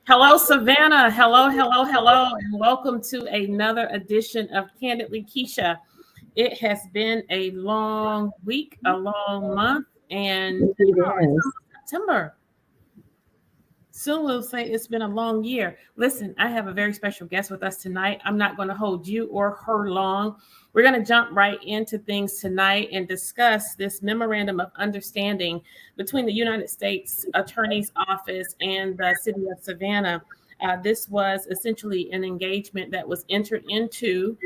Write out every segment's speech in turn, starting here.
Hello, Savannah. Hello, hello, hello, and welcome to another edition of Candidly Kesha. It has been a long week, a long month, and Yes, it is. September. Soon we'll say it's been a long year. Listen, I have a very special guest with us tonight. I'm not going to hold you or her long. We're going to jump right into things tonight and discuss this memorandum of understanding between the United States Attorney's Office and the city of Savannah. This was essentially an engagement that was entered into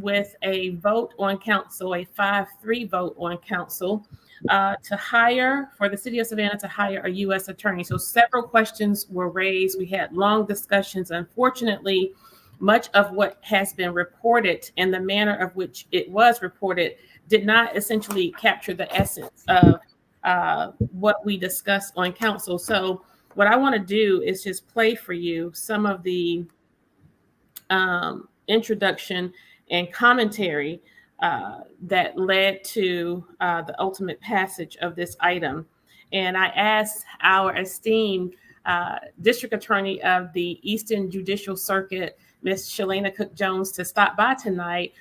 with a vote on council, a 5-3 vote on council to hire for the city of Savannah to hire a U.S. attorney. So several questions were raised. We had long discussions. Unfortunately, much of what has been reported and the manner of which it was reported did not essentially capture the essence of what we discussed on council. So what I want to do is just play for you some of the introduction and commentary that led to the ultimate passage of this item. And I asked our esteemed District Attorney of the Eastern Judicial Circuit, Ms. Shalena Cook-Jones, to stop by tonight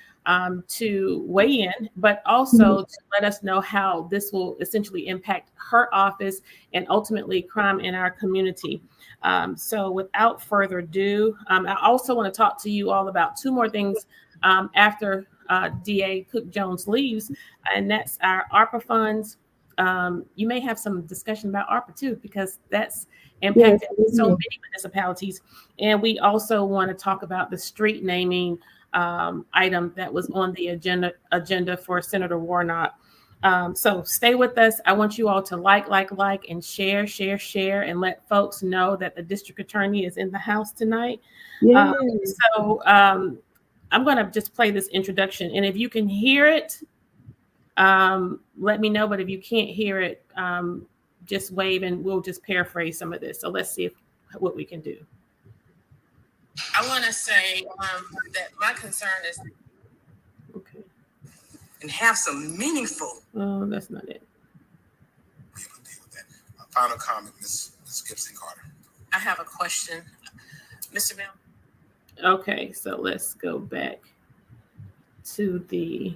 to weigh in, but also to let us know how this will essentially impact her office and ultimately crime in our community. So without further ado, I also want to talk to you all about two more things after DA Cook-Jones leaves, and that's our ARPA funds. You may have some discussion about ARPA too, because that's impacted so many municipalities. And we also want to talk about the street naming item that was on the agenda for Senator Warnock. So stay with us. I want you all to like, and share, and let folks know that the district attorney is in the house tonight. I'm going to just play this introduction. And if you can hear it, let me know. But if you can't hear it, just wave and we'll just paraphrase some of this. So let's see what we can do. I want to say that my concern is and have some meaningful. Oh, that's not it. Final comment, Ms. Gibson Carter. I have a question, Mr. Bell. Okay, so let's go back to the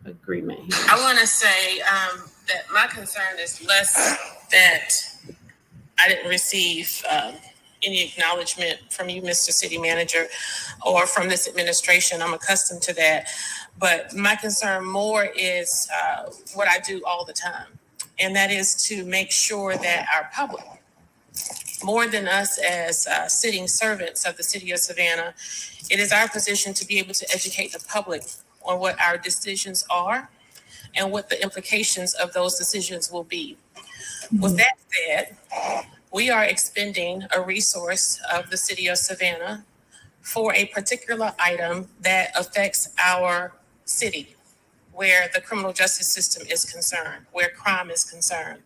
agreement here. I want to say that my concern is less that I didn't receive any acknowledgement from you, Mr. City Manager, or from this administration. I'm accustomed to that. But my concern more is what I do all the time, and that is to make sure that our public, more than us as sitting servants of the city of Savannah, it is our position to be able to educate the public on what our decisions are and what the implications of those decisions will be. With that said, we are expending a resource of the city of Savannah for a particular item that affects our city, where the criminal justice system is concerned, where crime is concerned.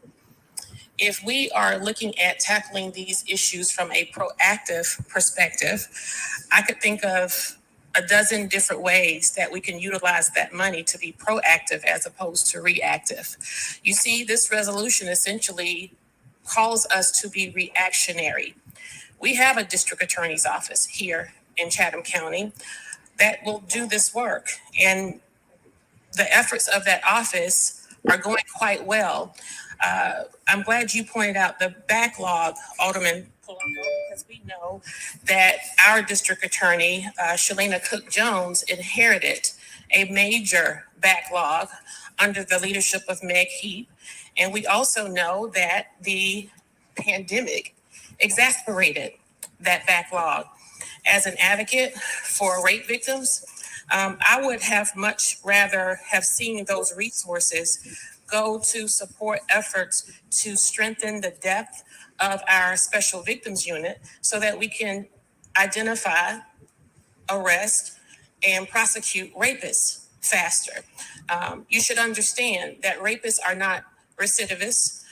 If we are looking at tackling these issues from a proactive perspective, I could think of a dozen different ways that we can utilize that money to be proactive as opposed to reactive. You see, this resolution essentially calls us to be reactionary. We have a district attorney's office here in Chatham County that will do this work. And the efforts of that office are going quite well. I'm glad you pointed out the backlog, Alderman Palumbo, because we know that our district attorney, Shalena Cook-Jones, inherited a major backlog under the leadership of Meg Heap. And we also know that the pandemic exacerbated that backlog. As an advocate for rape victims, I would have much rather have seen those resources go to support efforts to strengthen the depth of our special victims unit so that we can identify, arrest, and prosecute rapists faster. You should understand that rapists are not recidivists.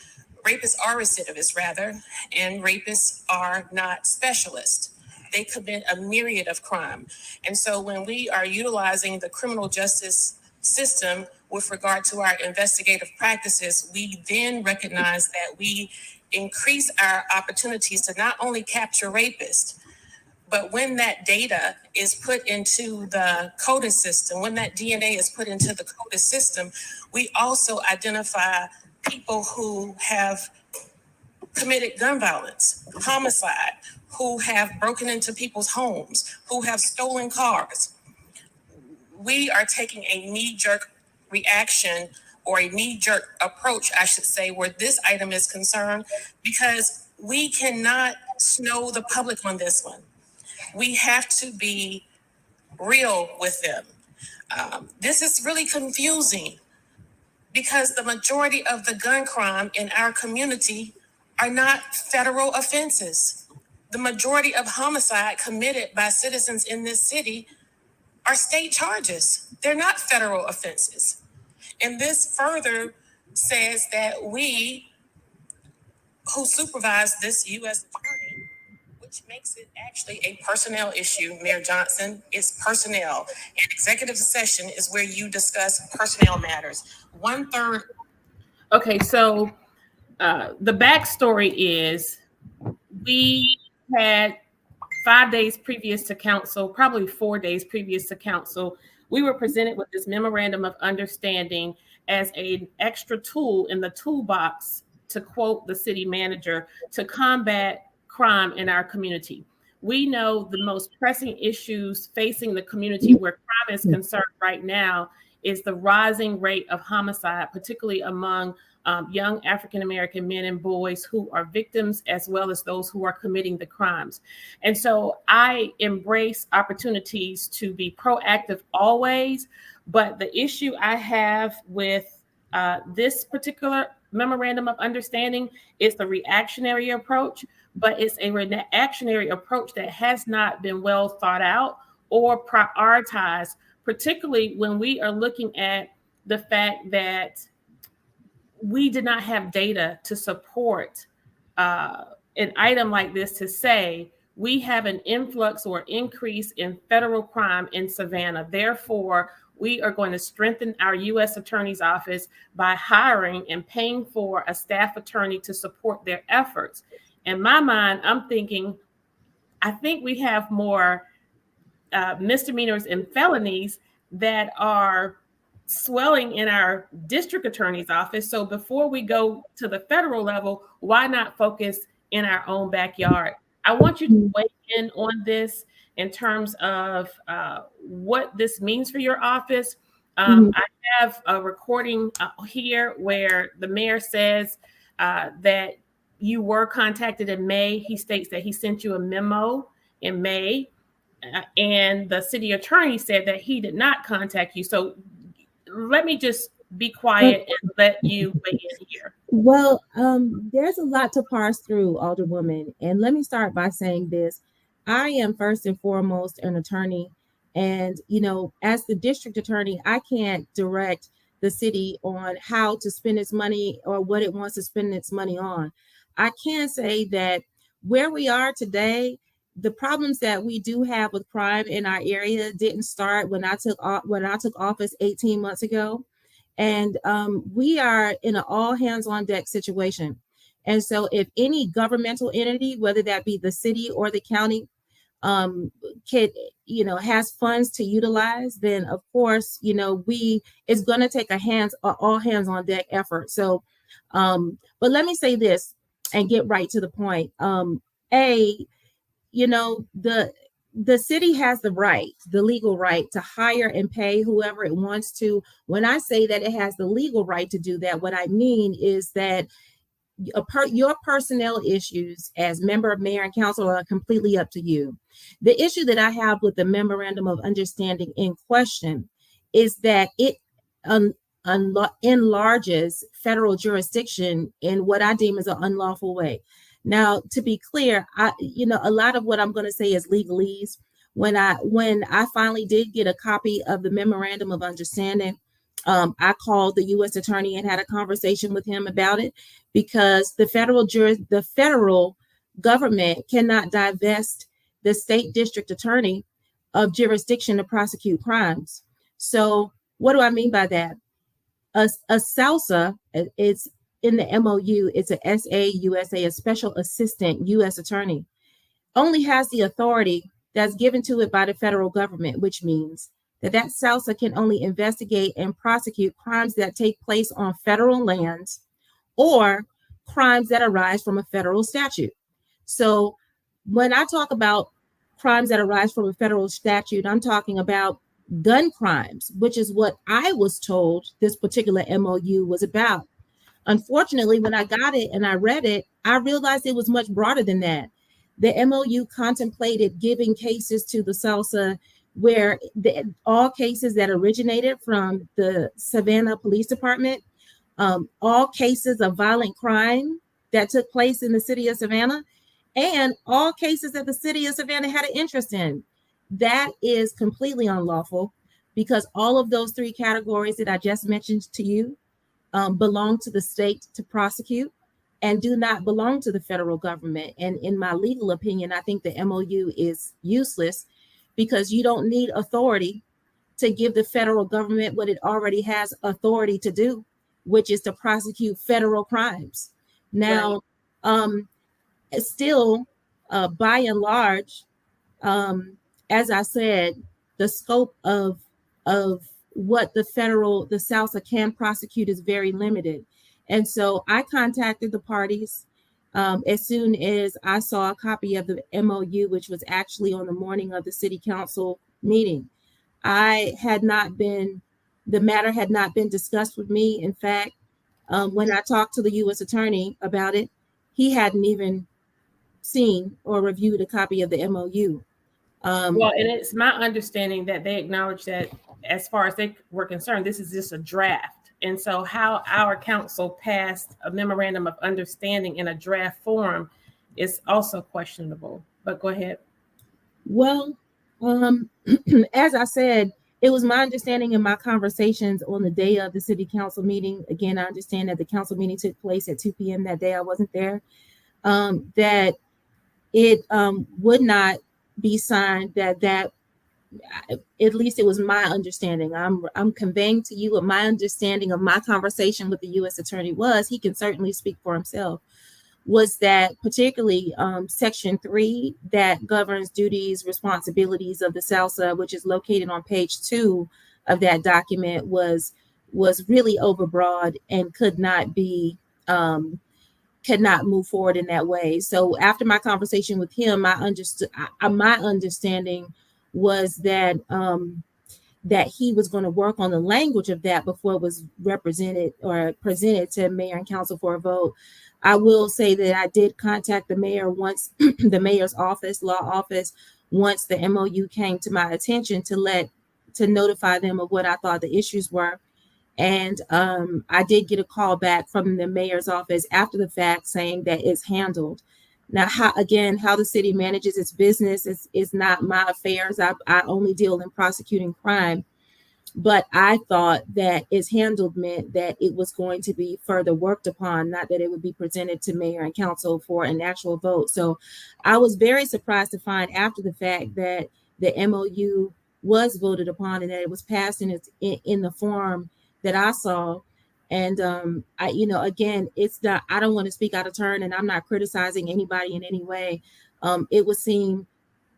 Rapists are recidivists, rather, and rapists are not specialists. They commit a myriad of crime. And so when we are utilizing the criminal justice system with regard to our investigative practices, we then recognize that we increase our opportunities to not only capture rapists, but when that data is put into the CODIS system, when that DNA is put into the CODIS system, we also identify people who have committed gun violence, homicide, who have broken into people's homes, who have stolen cars. We are taking a knee-jerk reaction, or a knee-jerk approach, I should say, where this item is concerned, because we cannot snow the public on this one. We have to be real with them. This is really confusing because the majority of the gun crime in our community are not federal offenses. The majority of homicide committed by citizens in this city are state charges. They're not federal offenses. And this further says that we who supervise this U.S. attorney, which makes it actually a personnel issue, Mayor Johnson, is personnel. And executive session is where you discuss personnel matters. 1/3. Okay, so the backstory is we had 5 days previous to council, probably 4 days previous to council, we were presented with this memorandum of understanding as an extra tool in the toolbox, to quote the city manager, to combat crime in our community. We know the most pressing issues facing the community where crime is concerned right now is the rising rate of homicide, particularly among young African-American men and boys who are victims, as well as those who are committing the crimes. And so I embrace opportunities to be proactive always, but the issue I have with this particular memorandum of understanding is the reactionary approach, but it's a reactionary approach that has not been well thought out or prioritized, particularly when we are looking at the fact that we did not have data to support an item like this to say we have an influx or increase in federal crime in Savannah. Therefore, we are going to strengthen our U.S. Attorney's Office by hiring and paying for a staff attorney to support their efforts. In my mind, I'm thinking, I think we have more misdemeanors and felonies that are swelling in our district attorney's office. So before we go to the federal level, why not focus in our own backyard? I want you to weigh in on this in terms of what this means for your office. I have a recording here where the mayor says that you were contacted in May. He states that he sent you a memo in May, and the city attorney said that he did not contact you. So let me just be quiet and let you weigh in here. Well, there's a lot to parse through, Alderwoman. And let me start by saying this. I am first and foremost an attorney. And, as the district attorney, I can't direct the city on how to spend its money or what it wants to spend its money on. I can say that where we are today, the problems that we do have with crime in our area didn't start when I took office 18 months ago. And we are in an all hands on deck situation. And so if any governmental entity, whether that be the city or the county, has funds to utilize, then of course, it's going to take all hands on deck effort. So, but let me say this and get right to the point. The city has the legal right to hire and pay whoever it wants to. When I say that it has the legal right to do that, what I mean is that your personnel issues as member of mayor and council are completely up to you. The issue that I have with the memorandum of understanding in question is that it enlarges federal jurisdiction in what I deem as an unlawful way. Now, to be clear, a lot of what I'm going to say is legalese. When I finally did get a copy of the memorandum of understanding, I called the U.S. attorney and had a conversation with him about it, because the federal government cannot divest the state district attorney of jurisdiction to prosecute crimes. So what do I mean by that? A SALSA, it's in the MOU, it's a SAUSA, a special assistant U.S. attorney, only has the authority that's given to it by the federal government, which means that SAUSA can only investigate and prosecute crimes that take place on federal lands or crimes that arise from a federal statute. So when I talk about crimes that arise from a federal statute, I'm talking about gun crimes, which is what I was told this particular MOU was about. Unfortunately, when I got it and I read it, I realized it was much broader than that. The MOU contemplated giving cases to the SAUSA where all cases that originated from the Savannah Police Department, all cases of violent crime that took place in the city of Savannah, and all cases that the city of Savannah had an interest in. That is completely unlawful because all of those three categories that I just mentioned to you belong to the state to prosecute and do not belong to the federal government. And in my legal opinion, I think the MOU is useless because you don't need authority to give the federal government what it already has authority to do, which is to prosecute federal crimes. Now, still, by and large, as I said, the scope of what the SAUSA can prosecute is very limited. And so I contacted the parties as soon as I saw a copy of the MOU, which was actually on the morning of the city council meeting. The matter had not been discussed with me. In fact, when I talked to the U.S. attorney about it, he hadn't even seen or reviewed a copy of the MOU. Well, and it's my understanding that they acknowledge that as far as they were concerned, this is just a draft. And so how our council passed a memorandum of understanding in a draft form is also questionable. But go ahead. Well, as I said, it was my understanding in my conversations on the day of the city council meeting. Again, I understand that the council meeting took place at 2 p.m. that day. I wasn't there. That it would not be signed, that at least it was my understanding. I'm conveying to you what my understanding of my conversation with the U.S. attorney was. He can certainly speak for himself. Was that particularly Section 3 that governs duties, responsibilities of the SAUSA, which is located on page 2 of that document, was really overbroad and could not move forward in that way. So after my conversation with him, my understanding was that that he was going to work on the language of that before it was represented or presented to mayor and council for a vote. I will say that I did contact the mayor once, the mayor's office, law office, once the MOU came to my attention to notify them of what I thought the issues were. And I did get a call back from the mayor's office after the fact saying that it's handled. Now, how the city manages its business is not my affairs. I only deal in prosecuting crime. But I thought that it's handled meant that it was going to be further worked upon, not that it would be presented to mayor and council for an actual vote. So I was very surprised to find after the fact that the MOU was voted upon and that it was passed in the form that I saw. And again, it's not, I don't want to speak out of turn, and I'm not criticizing anybody in any way. It would seem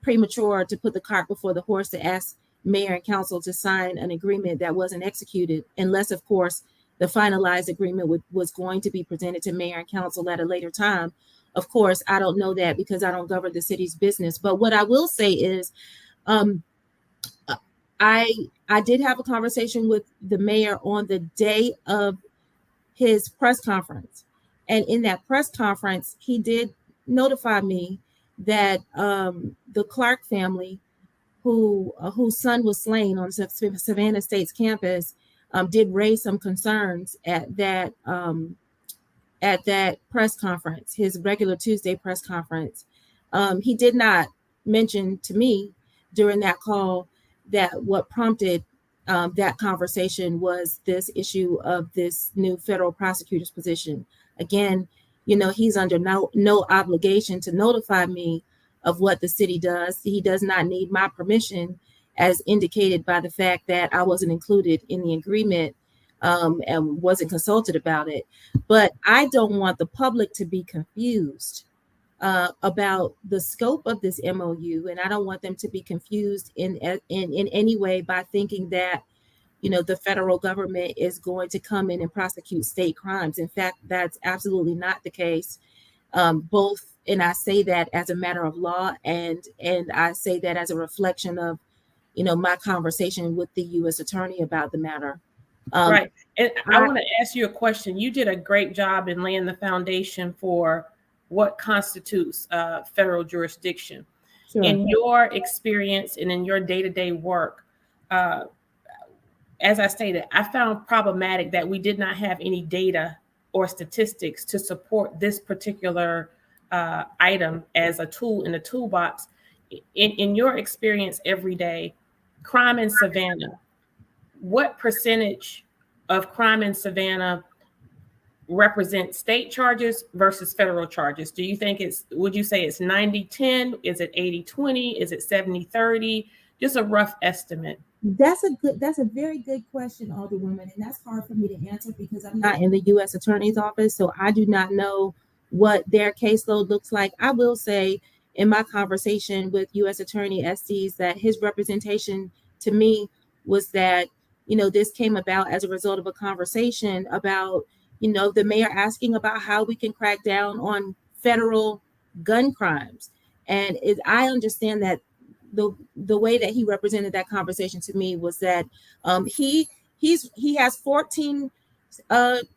premature to put the cart before the horse to ask mayor and council to sign an agreement that wasn't executed, unless, of course, the finalized agreement was going to be presented to mayor and council at a later time. Of course, I don't know that because I don't govern the city's business. But what I will say is, I did have a conversation with the mayor on the day of his press conference. And in that press conference, he did notify me that the Clark family, whose son was slain on Savannah State's campus, did raise some concerns at that press conference, his regular Tuesday press conference. He did not mention to me during that call that what prompted that conversation was this issue of this new federal prosecutor's position. Again, he's under no obligation to notify me of what the city does. He does not need my permission, as indicated by the fact that I wasn't included in the agreement and wasn't consulted about it. But I don't want the public to be confused about the scope of this MOU, and I don't want them to be confused in any way by thinking that the federal government is going to come in and prosecute state crimes. In fact, that's absolutely not the case. Both, and I say that as a matter of law, and I say that as a reflection of my conversation with the U.S. Attorney about the matter. Right. And I want to ask you a question. You did a great job in laying the foundation for what constitutes federal jurisdiction. Sure. In your experience and in your day-to-day work, as I stated, I found problematic that we did not have any data or statistics to support this particular item as a tool in the toolbox. In your experience every day, crime in Savannah, what percentage of crime in Savannah represent state charges versus federal charges? Do you think would you say it's 90-10? Is it 80-20? Is it 70-30? Just a rough estimate. That's a very good question, Alderwoman, and that's hard for me to answer because I'm not in the U.S. Attorney's office, so I do not know what their caseload looks like. I will say in my conversation with U.S. Attorney Estes that his representation to me was that this came about as a result of a conversation about the mayor asking about how we can crack down on federal gun crimes, and I understand that the way that he represented that conversation to me was that he has 14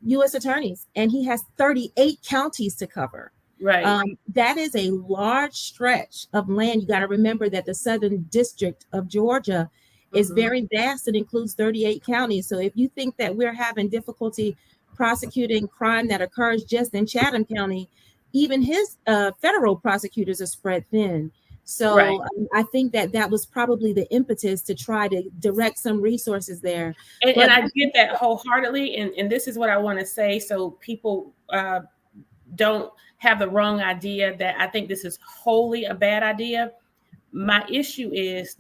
U.S. attorneys and he has 38 counties to cover. Right. That is a large stretch of land. You got to remember that the Southern District of Georgia is very vast and includes 38 counties. So if you think that we're having difficulty prosecuting crime that occurs just in Chatham County, even his federal prosecutors are spread thin. So right. I think that was probably the impetus to try to direct some resources there. And I get that wholeheartedly. And this is what I want to say so people don't have the wrong idea that I think this is wholly a bad idea. My issue is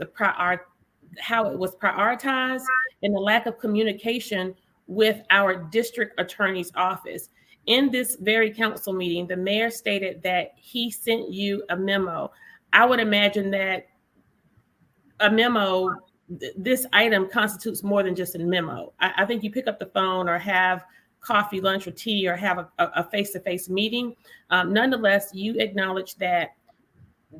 how it was prioritized and the lack of communication with our district attorney's office. In this very council meeting, the mayor stated that he sent you a memo. I would imagine that a memo, this item constitutes more than just a memo. I think you pick up the phone or have coffee, lunch, or tea, or have a face-to-face meeting. Nonetheless, you acknowledge that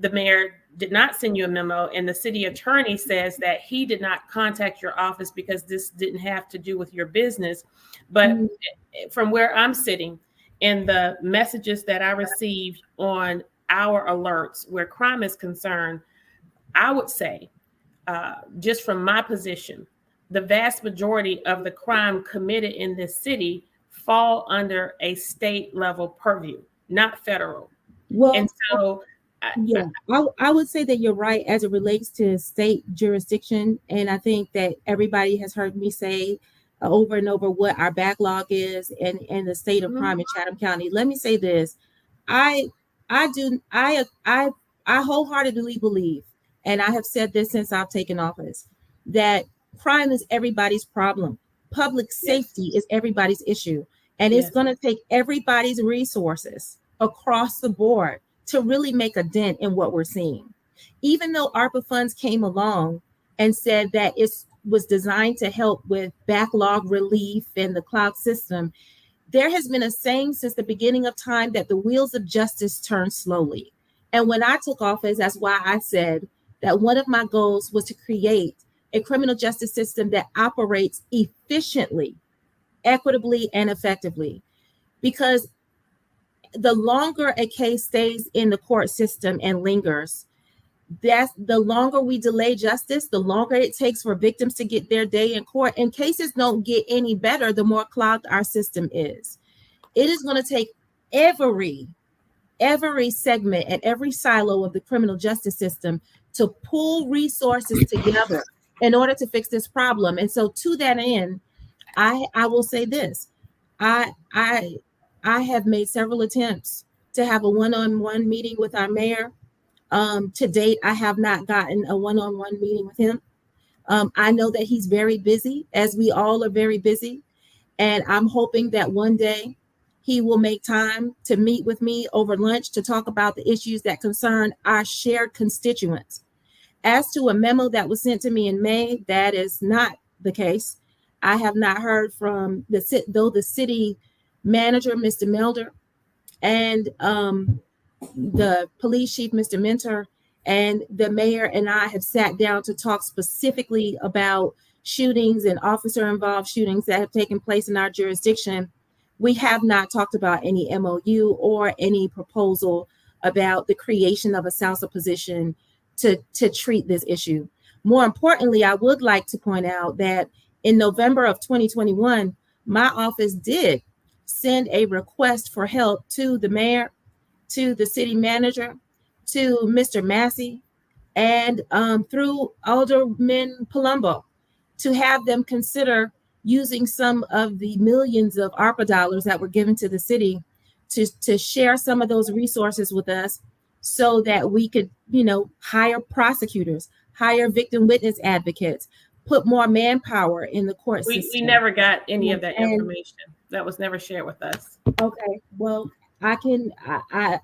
the mayor did not send you a memo, and the city attorney says that he did not contact your office because this didn't have to do with your business. But from where I'm sitting and the messages that I received on our alerts where crime is concerned, I would say, just from my position, the vast majority of the crime committed in this city fall under a state level purview, not federal. Well, and so I would say that you're right as it relates to state jurisdiction. And I think that everybody has heard me say over and over what our backlog is and the state of crime in Chatham County. Let me say this. I wholeheartedly believe, and I have said this since I've taken office, that crime is everybody's problem. Public safety is everybody's issue. And it's going to take everybody's resources across the board to really make a dent in what we're seeing. Even though ARPA funds came along and said that it was designed to help with backlog relief and the cloud system, there has been a saying since the beginning of time that the wheels of justice turn slowly. And when I took office, that's why I said that one of my goals was to create a criminal justice system that operates efficiently, equitably, and effectively. Because the longer a case stays in the court system and lingers, the longer we delay justice, the longer it takes for victims to get their day in court. And cases don't get any better the more clogged our system is. It is going to take every segment and every silo of the criminal justice system to pull resources together in order to fix this problem. And so to that end, I will say this. I have made several attempts to have a one-on-one meeting with our mayor. To date, I have not gotten a one-on-one meeting with him. I know that he's very busy, as we all are very busy. And I'm hoping that one day he will make time to meet with me over lunch to talk about the issues that concern our shared constituents. As to a memo that was sent to me in May, that is not the case. I have not heard from the city manager, Mr. Melder, and the police chief, Mr. Mentor, and the mayor and I have sat down to talk specifically about shootings and officer involved shootings that have taken place in our jurisdiction. We have not talked about any MOU or any proposal about the creation of a SALSA position to treat this issue. More importantly, I would like to point out that in November of 2021, my office did send a request for help to the mayor, to the city manager, to Mr. Massey, and through Alderman Palumbo to have them consider using some of the millions of ARPA dollars that were given to the city to share some of those resources with us so that we could, hire prosecutors, hire victim witness advocates, put more manpower in the court We system. never got any of that And- information. That was never shared with us. Okay, well, I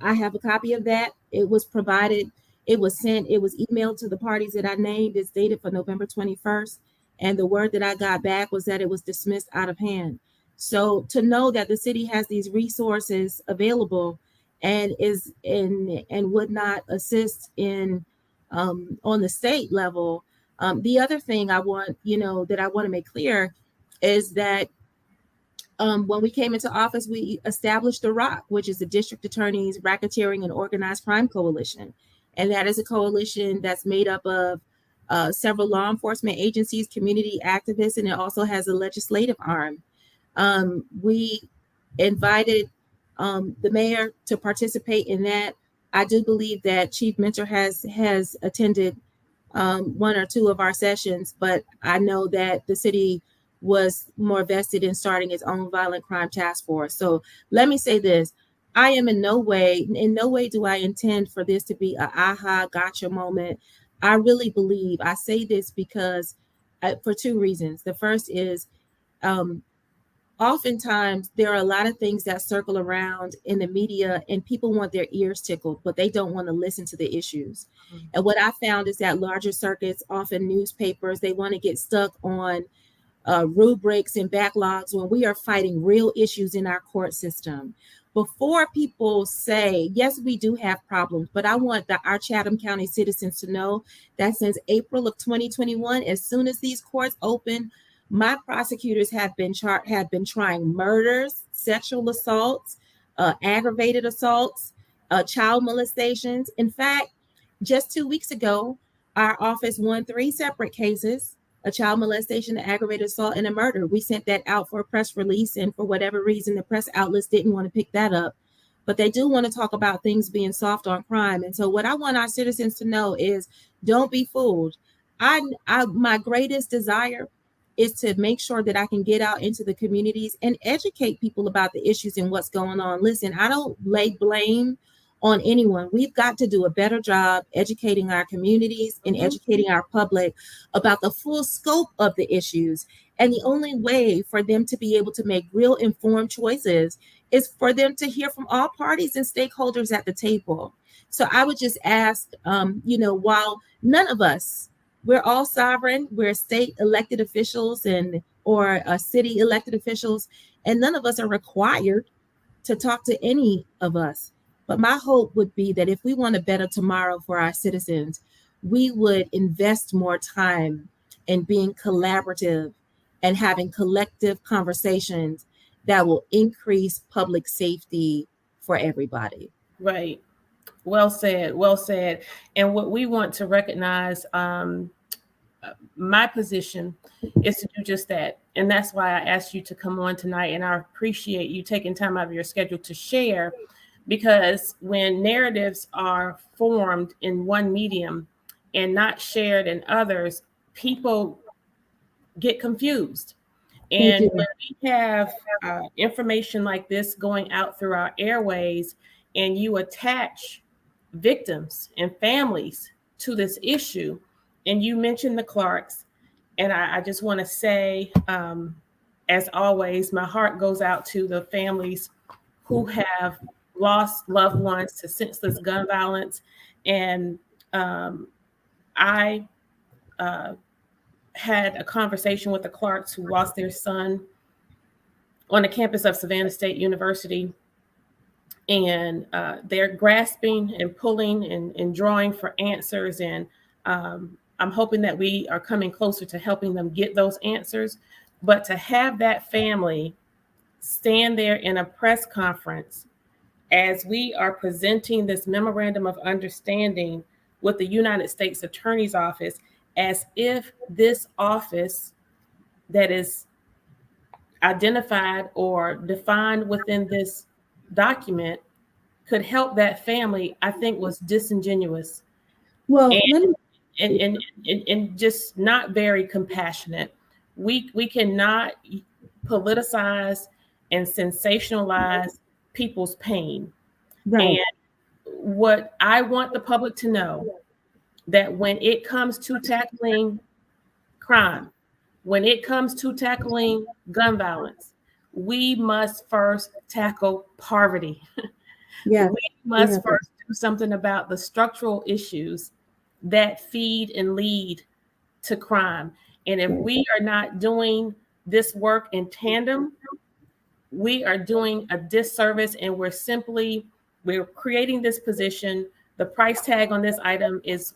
have a copy of that. It was provided, it was sent, it was emailed to the parties that I named. It's dated for November 21st. And the word that I got back was that it was dismissed out of hand. So to know that the city has these resources available and would not assist in on the state level. The other thing I want, that I want to make clear is that when we came into office, we established the ROC, which is the District Attorney's Racketeering and Organized Crime Coalition. And that is a coalition that's made up of several law enforcement agencies, community activists, and it also has a legislative arm. We invited the mayor to participate in that. I do believe that Chief Mentor has attended one or two of our sessions, but I know that the city was more vested in starting its own violent crime task force. So let me say this. I am in no way do I intend for this to be a aha gotcha moment. I really believe, I say this because for two reasons. The first is oftentimes there are a lot of things that circle around in the media and people want their ears tickled, but they don't want to listen to the issues. Mm-hmm. And what I found is that larger circuits, often newspapers, they want to get stuck on rubrics and backlogs when we are fighting real issues in our court system. Before people say, yes, we do have problems, but I want our Chatham County citizens to know that since April of 2021, as soon as these courts open, my prosecutors have been trying murders, sexual assaults, aggravated assaults, child molestations. In fact, just 2 weeks ago, our office won 3 separate cases: a child molestation, an aggravated assault, and a murder. We sent that out for a press release, and for whatever reason, the press outlets didn't want to pick that up. But they do want to talk about things being soft on crime. And so what I want our citizens to know is don't be fooled. My greatest desire is to make sure that I can get out into the communities and educate people about the issues and what's going on. Listen, I don't lay blame on anyone. We've got to do a better job educating our communities and educating our public about the full scope of the issues. And the only way for them to be able to make real informed choices is for them to hear from all parties and stakeholders at the table. So I would just ask, while none of us, we're all sovereign, we're state elected officials or city elected officials, and none of us are required to talk to any of us. But my hope would be that if we want a better tomorrow for our citizens, we would invest more time in being collaborative and having collective conversations that will increase public safety for everybody. Right. Well said. Well said. And what we want to recognize, my position is to do just that. And that's why I asked you to come on tonight. And I appreciate you taking time out of your schedule to share, because when narratives are formed in one medium and not shared in others, people get confused. And when we have information like this going out through our airways and you attach victims and families to this issue, and you mentioned the Clarks, and I just want to say as always, my heart goes out to the families who have lost loved ones to senseless gun violence. And I had a conversation with the Clarks who lost their son on the campus of Savannah State University. And they're grasping and pulling and drawing for answers. And I'm hoping that we are coming closer to helping them get those answers. But to have that family stand there in a press conference as we are presenting this memorandum of understanding with the United States Attorney's Office, as if this office that is identified or defined within this document could help that family, I think was disingenuous. Well, and and just not very compassionate. We cannot politicize and sensationalize people's pain. right. And what I want the public to know, that when it comes to tackling crime, when it comes to tackling gun violence, we must first tackle poverty. Yeah. We must first do something about the structural issues that feed and lead to crime. And if we are not doing this work in tandem, we are doing a disservice, and we're creating this position. The price tag on this item is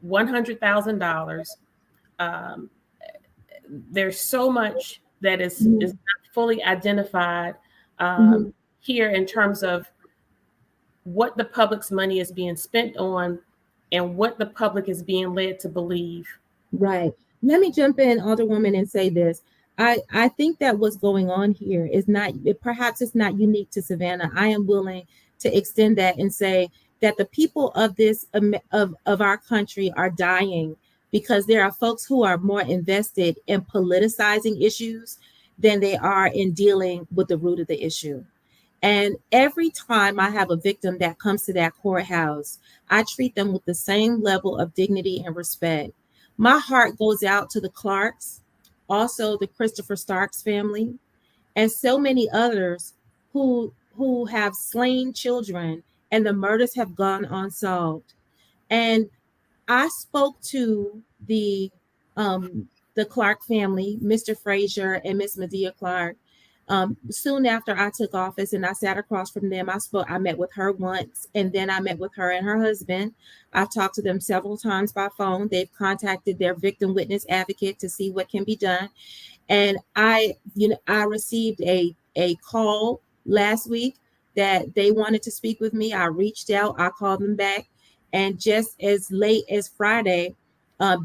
$100,000. There's so much that is not fully identified here in terms of what the public's money is being spent on and what the public is being led to believe. Right. Let me jump in, Alderwoman, and say this. I think that what's going on here is not, perhaps it's not unique to Savannah. I am willing to extend that and say that the people of this of our country are dying because there are folks who are more invested in politicizing issues than they are in dealing with the root of the issue. And every time I have a victim that comes to that courthouse, I treat them with the same level of dignity and respect. My heart goes out to the Clarks, also the Christopher Starks family, and so many others who have slain children and the murders have gone unsolved. And I spoke to the Clark family, Mr. Frazier and Miss Medea Clark, soon after I took office, and I sat across from them. I met with her once, and then I met with her and her husband. I've talked to them several times by phone. They've contacted their victim witness advocate to see what can be done. And I received a call last week that they wanted to speak with me. I reached out, I called them back, and just as late as Friday,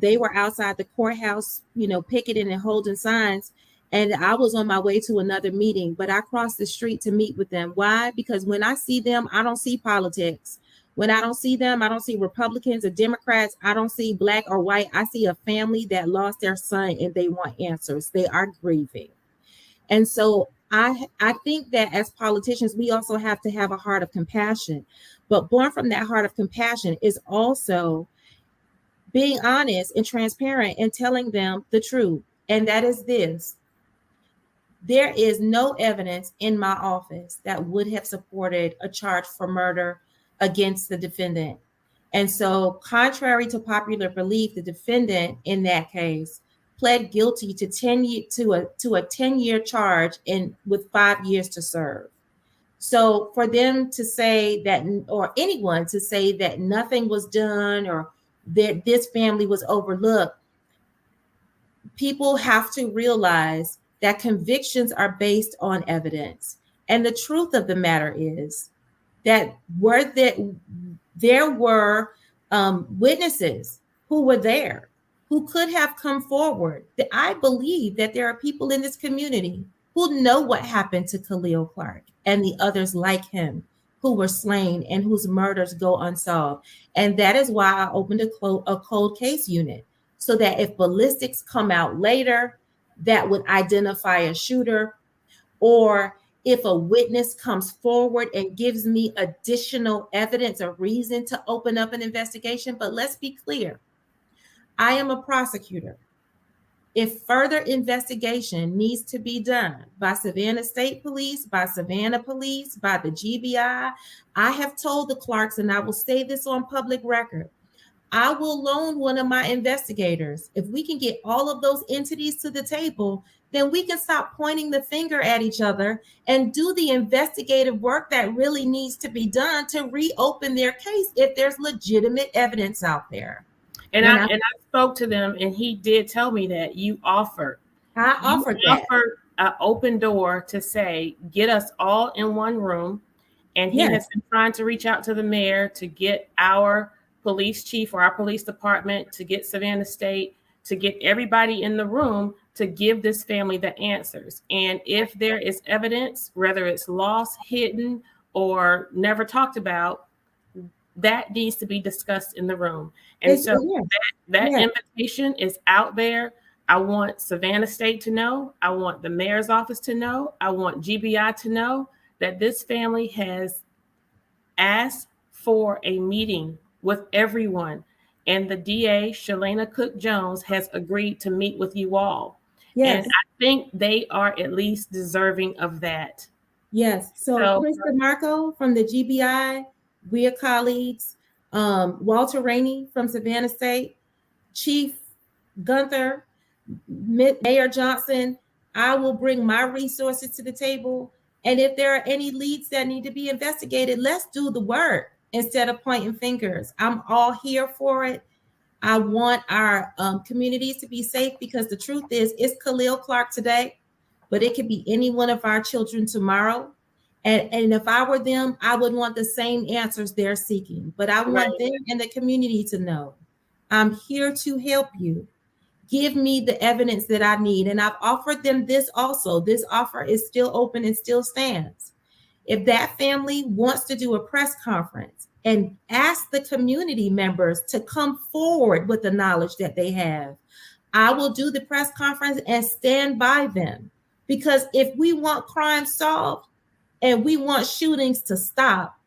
they were outside the courthouse, picketing and holding signs. And I was on my way to another meeting, but I crossed the street to meet with them. Why? Because when I see them, I don't see politics. When I don't see them, I don't see Republicans or Democrats. I don't see black or white. I see a family that lost their son and they want answers. They are grieving. And so I think that as politicians, we also have to have a heart of compassion. But born from that heart of compassion is also being honest and transparent and telling them the truth. And that is this: there is no evidence in my office that would have supported a charge for murder against the defendant. And so, contrary to popular belief, the defendant in that case pled guilty to a 10-year charge with 5 years to serve. So for them to say that, or anyone to say that nothing was done or that this family was overlooked, people have to realize that convictions are based on evidence. And the truth of the matter is that there were witnesses who were there, who could have come forward. I believe that there are people in this community who know what happened to Khalil Clark and the others like him who were slain and whose murders go unsolved. And that is why I opened a cold case unit, so that if ballistics come out later that would identify a shooter, or if a witness comes forward and gives me additional evidence or reason to open up an investigation. But let's be clear, I am a prosecutor. If further investigation needs to be done by Savannah State Police, by Savannah Police, by the GBI, I have told the Clarks, and I will say this on public record, I will loan one of my investigators. If we can get all of those entities to the table, then we can stop pointing the finger at each other and do the investigative work that really needs to be done to reopen their case if there's legitimate evidence out there. And I spoke to them, and he did tell me that you offered an open door to say, get us all in one room. And he has been trying to reach out to the mayor to get our police chief or our police department, to get Savannah State, to get everybody in the room to give this family the answers. And if there is evidence, whether it's lost, hidden, or never talked about, that needs to be discussed in the room. And that invitation is out there. I want Savannah State to know. I want the mayor's office to know. I want GBI to know that this family has asked for a meeting with everyone. And the DA, Shalena Cook-Jones, has agreed to meet with you all. Yes. And I think they are at least deserving of that. Yes. So Chris DeMarco from the GBI, we are colleagues. Walter Rainey from Savannah State, Chief Gunther, Mayor Johnson, I will bring my resources to the table. And if there are any leads that need to be investigated, let's do the work instead of pointing fingers. I'm all here for it. I want our communities to be safe, because the truth is, it's Khalil Clark today, but it could be any one of our children tomorrow. And if I were them, I would want the same answers they're seeking. But I want them and the community to know, I'm here to help you. Give me the evidence that I need. And I've offered them this also. This offer is still open and still stands. If that family wants to do a press conference and ask the community members to come forward with the knowledge that they have, I will do the press conference and stand by them. Because if we want crime solved, and we want shootings to stop,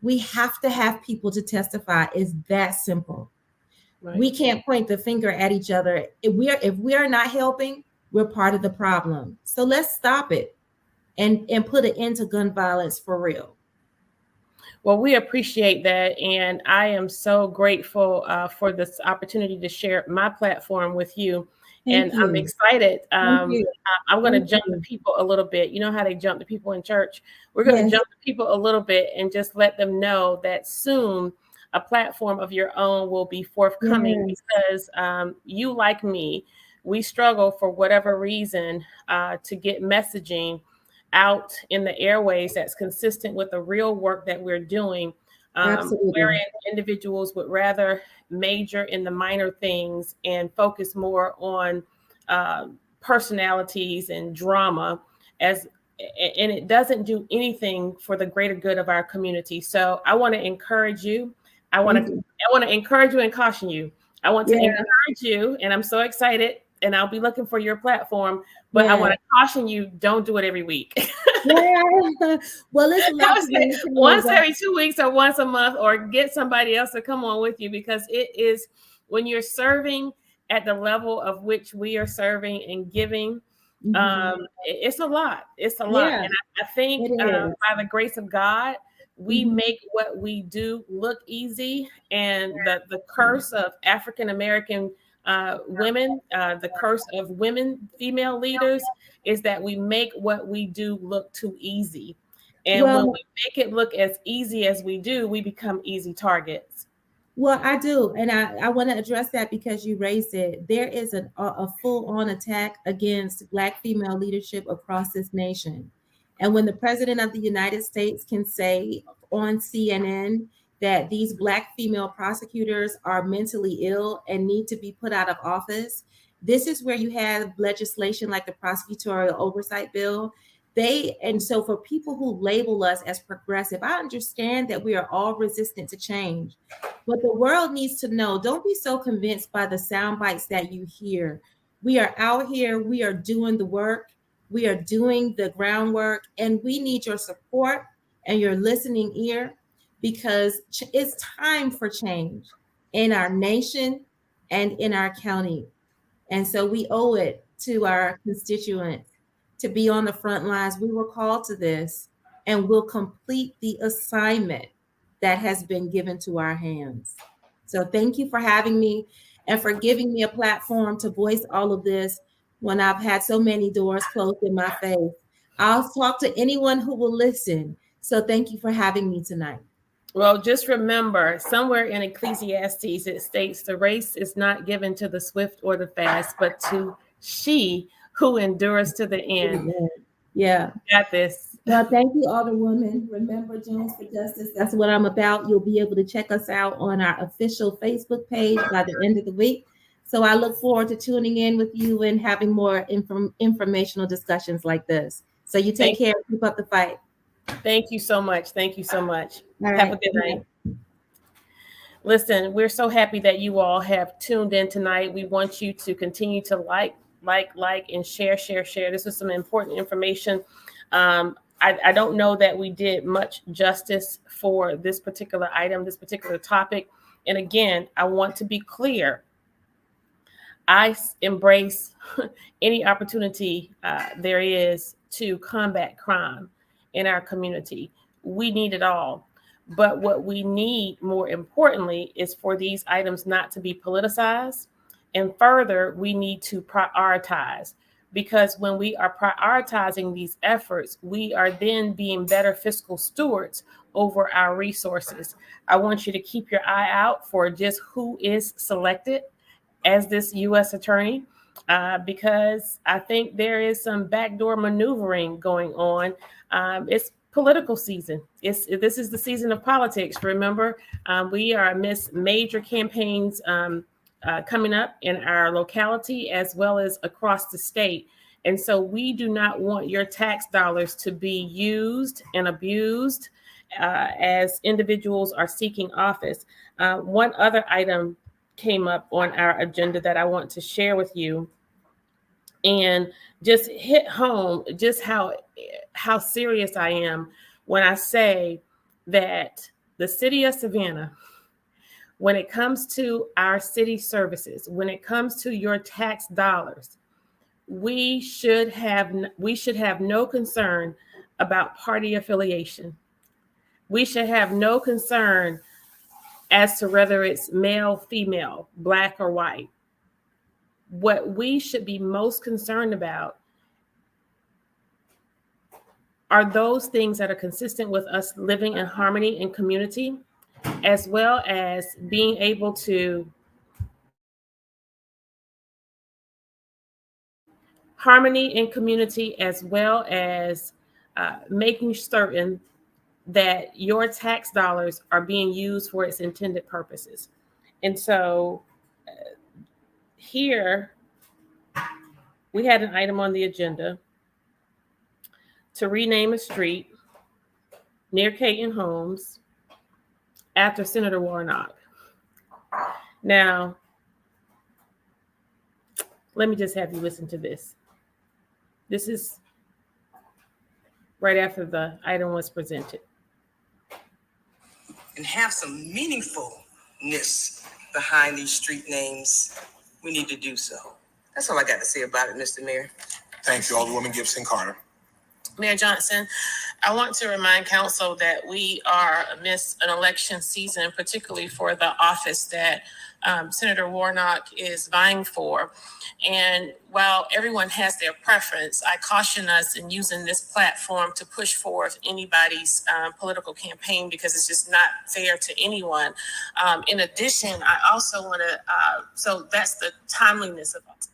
we have to have people to testify. It's that simple. Right. We can't point the finger at each other. If we are not helping, we're part of the problem. So let's stop it and put an end to gun violence for real. Well, we appreciate that. And I am so grateful for this opportunity to share my platform with you. Thank you. I'm excited. I'm going to jump the people a little bit. You know how they jump the people in church? We're going to jump the people a little bit and just let them know that soon a platform of your own will be forthcoming, because you, like me, we struggle for whatever reason to get messaging out in the airways that's consistent with the real work that we're doing. Wherein individuals would rather major in the minor things and focus more on personalities and drama, and it doesn't do anything for the greater good of our community. So I want to encourage you. I want to encourage you and caution you. I want to encourage you, and I'm so excited, and I'll be looking for your platform. But I want to caution you, don't do it every week. Well, listen, once every 2 weeks or once a month, or get somebody else to come on with you, because it is, when you're serving at the level of which we are serving and giving, it's a lot. It's a lot. And I think by the grace of God, we make what we do look easy. And the curse of African-American women, the curse of women, female leaders, is that we make what we do look too easy. And when we make it look as easy as we do, we become easy targets. Well, I do. And I want to address that because you raised it. There is a full-on attack against Black female leadership across this nation. And when the president of the United States can say on CNN that these Black female prosecutors are mentally ill and need to be put out of office, this is where you have legislation like the prosecutorial oversight bill. And so for people who label us as progressive, I understand that we are all resistant to change, but the world needs to know, don't be so convinced by the sound bites that you hear. We are out here, we are doing the work, we are doing the groundwork, and we need your support and your listening ear, because it's time for change in our nation and in our county. And so we owe it to our constituents to be on the front lines. We were called to this, and we'll complete the assignment that has been given to our hands. So thank you for having me and for giving me a platform to voice all of this when I've had so many doors closed in my face. I'll talk to anyone who will listen. So thank you for having me tonight. Well, just remember, somewhere in Ecclesiastes, it states the race is not given to the swift or the fast, but to she who endures to the end. Yeah. Got this. Well, thank you, Alderwoman. Remember, Jones for Justice. That's what I'm about. You'll be able to check us out on our official Facebook page by the end of the week. So I look forward to tuning in with you and having more informational discussions like this. So you take care. Keep up the fight. Thank you so much. Thank you so much. All Have right. a good night. Listen, we're so happy that you all have tuned in tonight. We want you to continue to like, and share. This was some important information. I don't know that we did much justice for this particular item, this particular topic. And again, I want to be clear. I embrace any opportunity there is to combat crime in our community. We need it all. But what we need, more importantly, is for these items not to be politicized. And further, we need to prioritize, because when we are prioritizing these efforts, we are then being better fiscal stewards over our resources. I want you to keep your eye out for just who is selected as this U.S. attorney, because I think there is some backdoor maneuvering going on. It's political season. This is the season of politics. Remember, we are amidst major campaigns coming up in our locality as well as across the state. And so we do not want your tax dollars to be used and abused as individuals are seeking office. One other item came up on our agenda that I want to share with you and just hit home just how serious I am when I say that the city of Savannah, when it comes to our city services, when it comes to your tax dollars, we should have no concern about party affiliation. We should have no concern as to whether it's male, female, black, or white. What we should be most concerned about are those things that are consistent with us living in harmony and community, as well as being able to harmony in community, as well as making certain that your tax dollars are being used for its intended purposes. And so here we had an item on the agenda to rename a street near Caton Homes after Senator Warnock. Now, let me just have you listen to this. This is right after the item was presented. And have some meaningfulness behind these street names, we need to do so. That's all I got to say about it, Mr. Mayor. Thank you, Alderwoman Gibson Carter. Mayor Johnson, I want to remind council that we are amidst an election season, particularly for the office that Senator Warnock is vying for. And while everyone has their preference, I caution us in using this platform to push forth anybody's political campaign, because it's just not fair to anyone. In addition, I also want to, so that's the timeliness of it.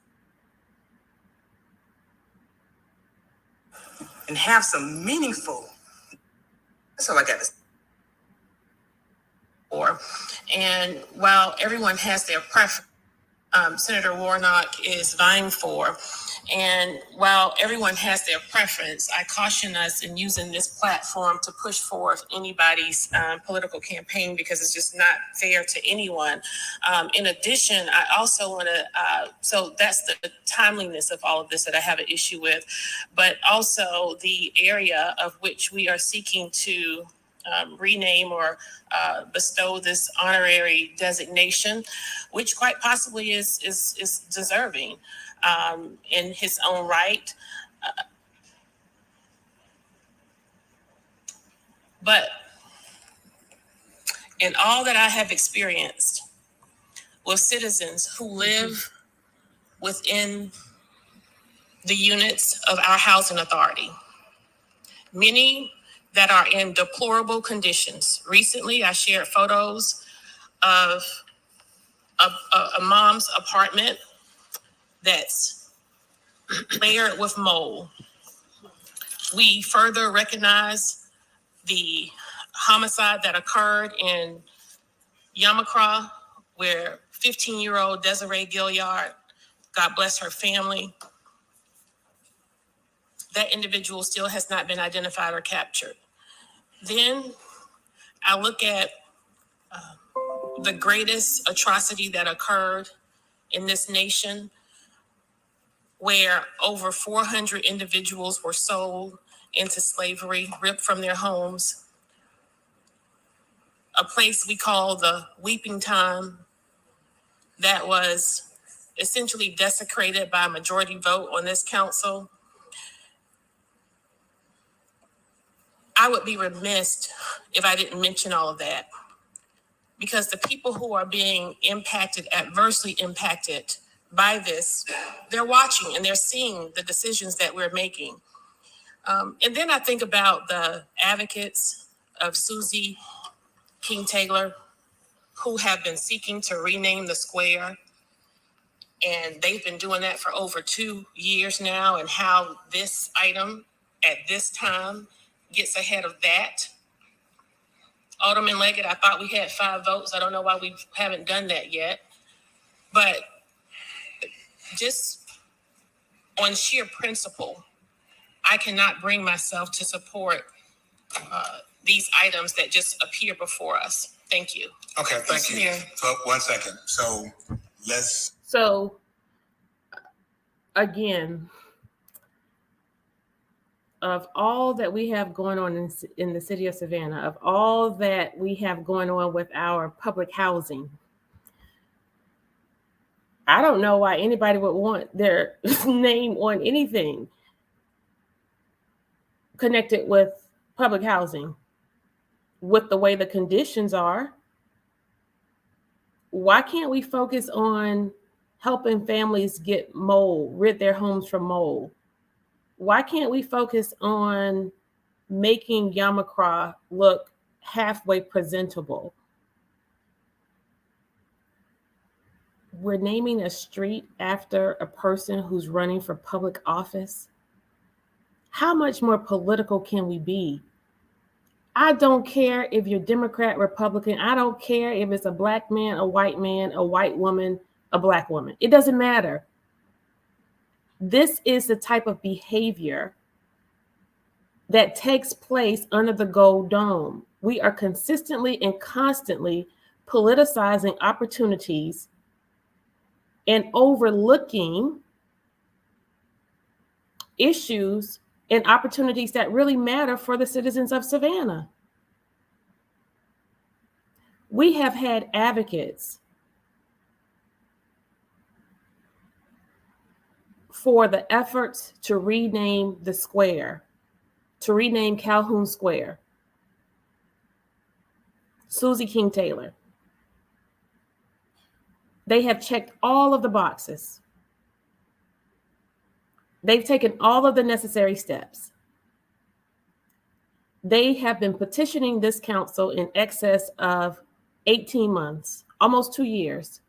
And have some meaningful. That's all I got to say. And while everyone has their preference, Senator Warnock is vying for. And while everyone has their preference, I caution us in using this platform to push forth anybody's political campaign, because it's just not fair to anyone. In addition, I also want to, so that's the timeliness of all of this that I have an issue with, but also the area of which we are seeking to rename or bestow this honorary designation, which quite possibly is deserving in his own right. But in all that I have experienced with citizens who live within the units of our housing authority, many that are in deplorable conditions. Recently, I shared photos of a mom's apartment that's layered with mold. We further recognize the homicide that occurred in Yamakra, where 15-year-old Desiree Gilliard, God bless her family, that individual still has not been identified or captured. Then I look at the greatest atrocity that occurred in this nation, where over 400 individuals were sold into slavery, ripped from their homes, a place we call the Weeping Time that was essentially desecrated by a majority vote on this council. I would be remiss if I didn't mention all of that, because the people who are being impacted, adversely impacted by this, they're watching and they're seeing the decisions that we're making. And then I think about the advocates of Susie King Taylor, who have been seeking to rename the square. And they've been doing that for over 2 years now, and how this item at this time gets ahead of that. Alderman Leggett, I thought we had 5 votes. I don't know why we haven't done that yet. But just on sheer principle, I cannot bring myself to support these items that just appear before us. Thank you. Okay, thank you. Mayor. So 1 second. So again, of all that we have going on in the city of Savannah, of all that we have going on with our public housing, I don't know why anybody would want their name on anything connected with public housing. With the way the conditions are, why can't we focus on helping families get mold, rid their homes from mold? Why can't we focus on making Yamakra look halfway presentable? We're naming a street after a person who's running for public office. How much more political can we be? I don't care if you're Democrat, Republican. I don't care if it's a black man, a white woman, a black woman. It doesn't matter. This is the type of behavior that takes place under the Gold Dome. We are consistently and constantly politicizing opportunities and overlooking issues and opportunities that really matter for the citizens of Savannah. We have had advocates for the efforts to rename the square, to rename Calhoun Square. Susie King Taylor. They have checked all of the boxes. They've taken all of the necessary steps. They have been petitioning this council in excess of 18 months, almost 2 years.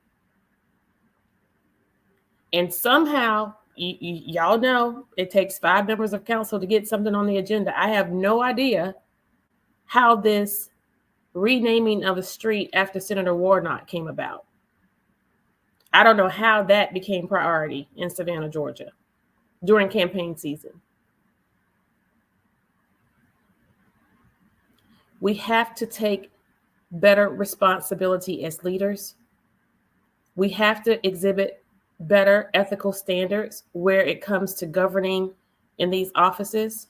And somehow, y'all know it takes 5 members of council to get something on the agenda. I have no idea how this renaming of a street after Senator Warnock came about. I don't know how that became priority in Savannah, Georgia during campaign season. We have to take better responsibility as leaders. We have to exhibit better ethical standards where it comes to governing in these offices.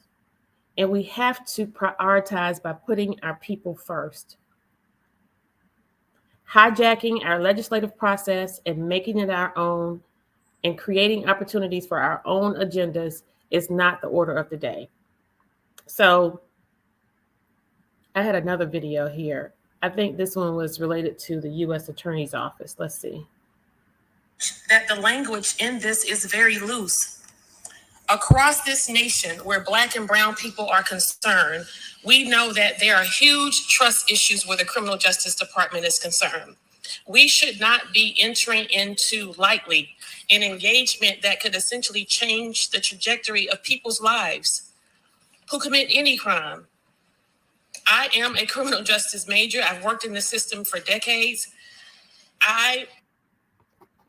And we have to prioritize by putting our people first. Hijacking our legislative process and making it our own and creating opportunities for our own agendas is not the order of the day. So I had another video here. I think this one was related to the U.S. Attorney's Office. Let's see. That the language in this is very loose. Across this nation, where Black and brown people are concerned, we know that there are huge trust issues where the criminal justice department is concerned. We should not be entering into lightly an engagement that could essentially change the trajectory of people's lives who commit any crime. I am a criminal justice major. I've worked in the system for decades.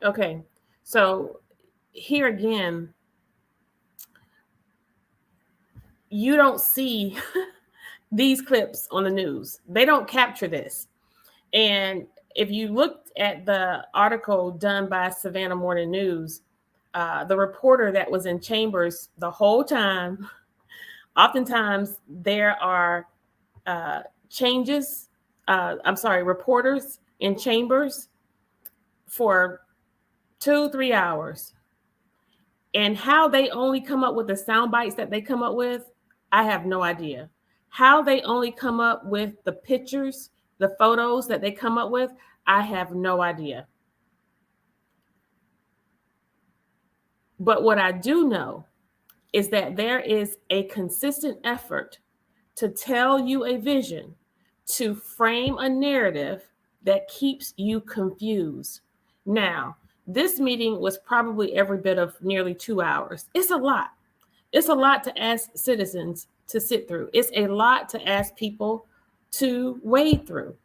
Okay, so here again, you don't see these clips on the news. They don't capture this. And if you looked at the article done by Savannah Morning News, the reporter that was in chambers the whole time, oftentimes there are reporters in chambers for 2-3 hours. And how they only come up with the sound bites that they come up with, I have no idea. How they only come up with the pictures, the photos that they come up with, I have no idea. But what I do know is that there is a consistent effort to tell you a vision, to frame a narrative that keeps you confused. Now, this meeting was probably every bit of nearly 2 hours. It's a lot. It's a lot to ask citizens to sit through. It's a lot to ask people to wade through.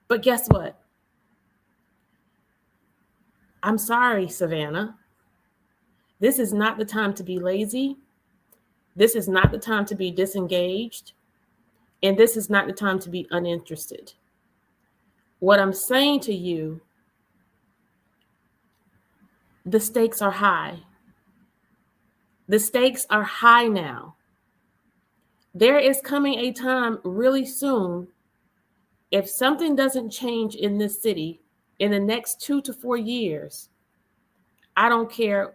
But guess what? I'm sorry, Savannah. This is not the time to be lazy. This is not the time to be disengaged. And this is not the time to be uninterested. What I'm saying to you, the stakes are high. The stakes are high now. There is coming a time really soon, if something doesn't change in this city in the next 2 to 4 years, I don't care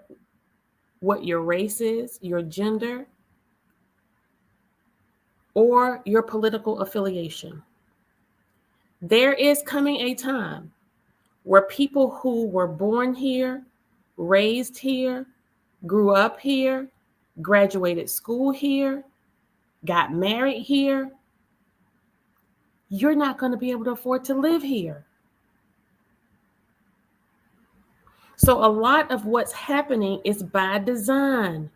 what your race is, your gender, or your political affiliation. There is coming a time where people who were born here, raised here, grew up here, graduated school here, got married here, you're not going to be able to afford to live here. So a lot of what's happening is by design.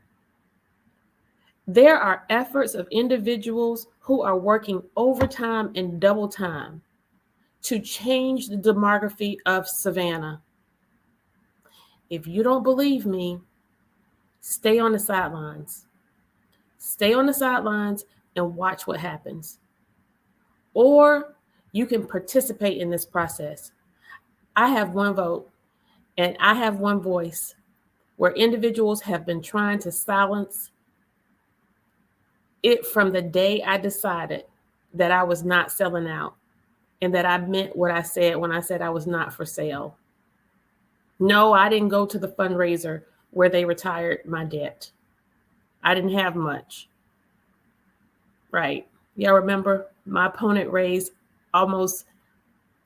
There are efforts of individuals who are working overtime and double time to change the demography of Savannah. If you don't believe me, stay on the sidelines. Stay on the sidelines and watch what happens. Or you can participate in this process. I have one vote and I have one voice, where individuals have been trying to silence it from the day I decided that I was not selling out and that I meant what I said when I said I was not for sale. No, I didn't go to the fundraiser where they retired my debt. I didn't have much. Right. Y'all remember my opponent raised almost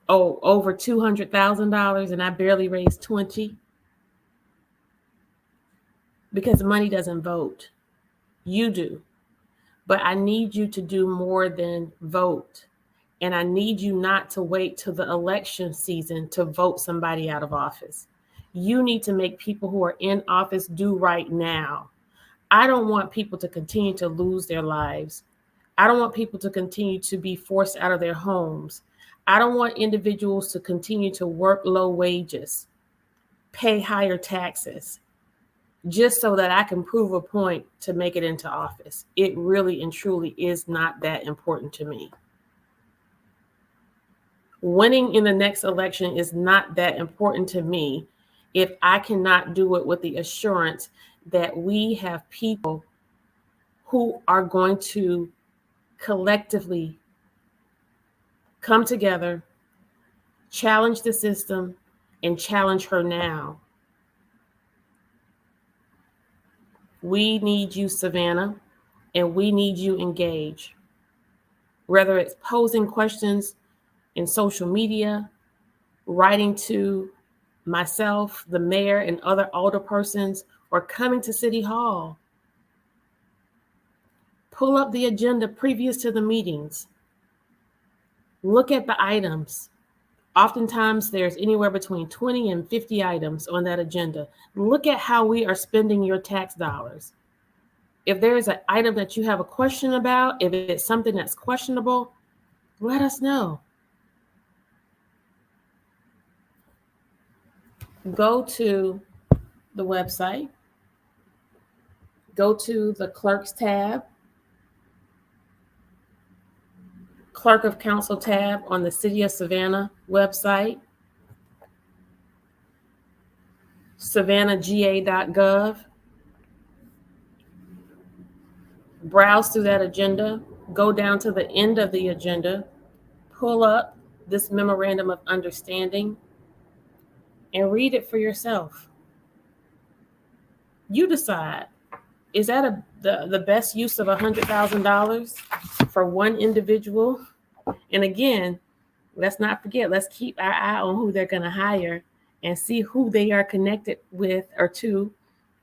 over $200,000 and I barely raised 20 because money doesn't vote. You do. But I need you to do more than vote. And I need you not to wait till the election season to vote somebody out of office. You need to make people who are in office do right now. I don't want people to continue to lose their lives. I don't want people to continue to be forced out of their homes. I don't want individuals to continue to work low wages, pay higher taxes, just so that I can prove a point to make it into office. It really and truly is not that important to me. Winning in the next election is not that important to me if I cannot do it with the assurance that we have people who are going to collectively come together, challenge the system, and challenge her now. We need you, Savannah, and we need you engaged. Whether it's posing questions in social media, writing to myself, the mayor, and other alderpersons, or coming to City Hall. Pull up the agenda previous to the meetings. Look at the items. Oftentimes, there's anywhere between 20 and 50 items on that agenda. Look at how we are spending your tax dollars. If there is an item that you have a question about, if it's something that's questionable, let us know. Go to the website, go to the clerks tab, clerk of council tab on the City of Savannah website, savannahga.gov. Browse through that agenda, go down to the end of the agenda, pull up this memorandum of understanding, and read it for yourself. You decide, is that the best use of $100,000 for one individual? And again, let's not forget, let's keep our eye on who they're going to hire and see who they are connected with or to.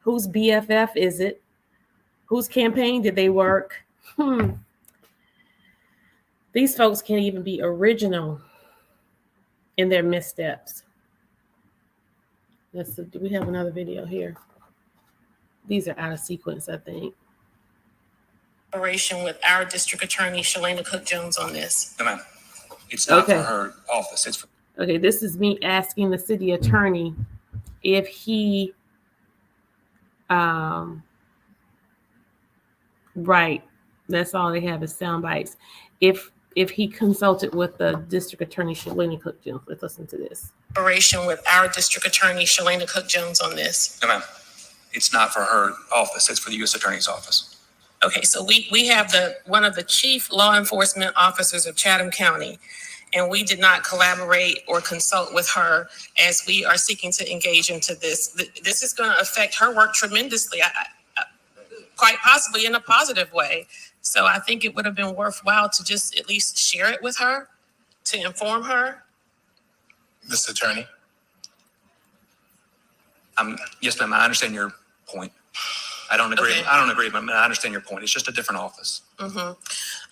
Whose BFF is it? Whose campaign did they work? These folks can't even be original in their missteps. Do we have another video here? These are out of sequence, I think. With our district attorney, Shalena Cook-Jones, on this. No, ma'am. It's not for her office. It's for. Okay, this is me asking the city attorney if he, right, that's all they have is sound bites. If he consulted with the district attorney, Shalena Cook-Jones. Let's listen to this. With our district attorney, Shalena Cook-Jones, on this. No, ma'am. It's not for her office. It's for the U.S. Attorney's Office. Okay, so we have one of the chief law enforcement officers of Chatham County, and we did not collaborate or consult with her as we are seeking to engage into this. This is going to affect her work tremendously, quite possibly in a positive way. So I think it would have been worthwhile to just at least share it with her, to inform her. Mr. Attorney. Yes, ma'am. I understand your point. I don't agree. Okay. I don't agree, but I understand your point. It's just a different office. Mm-hmm.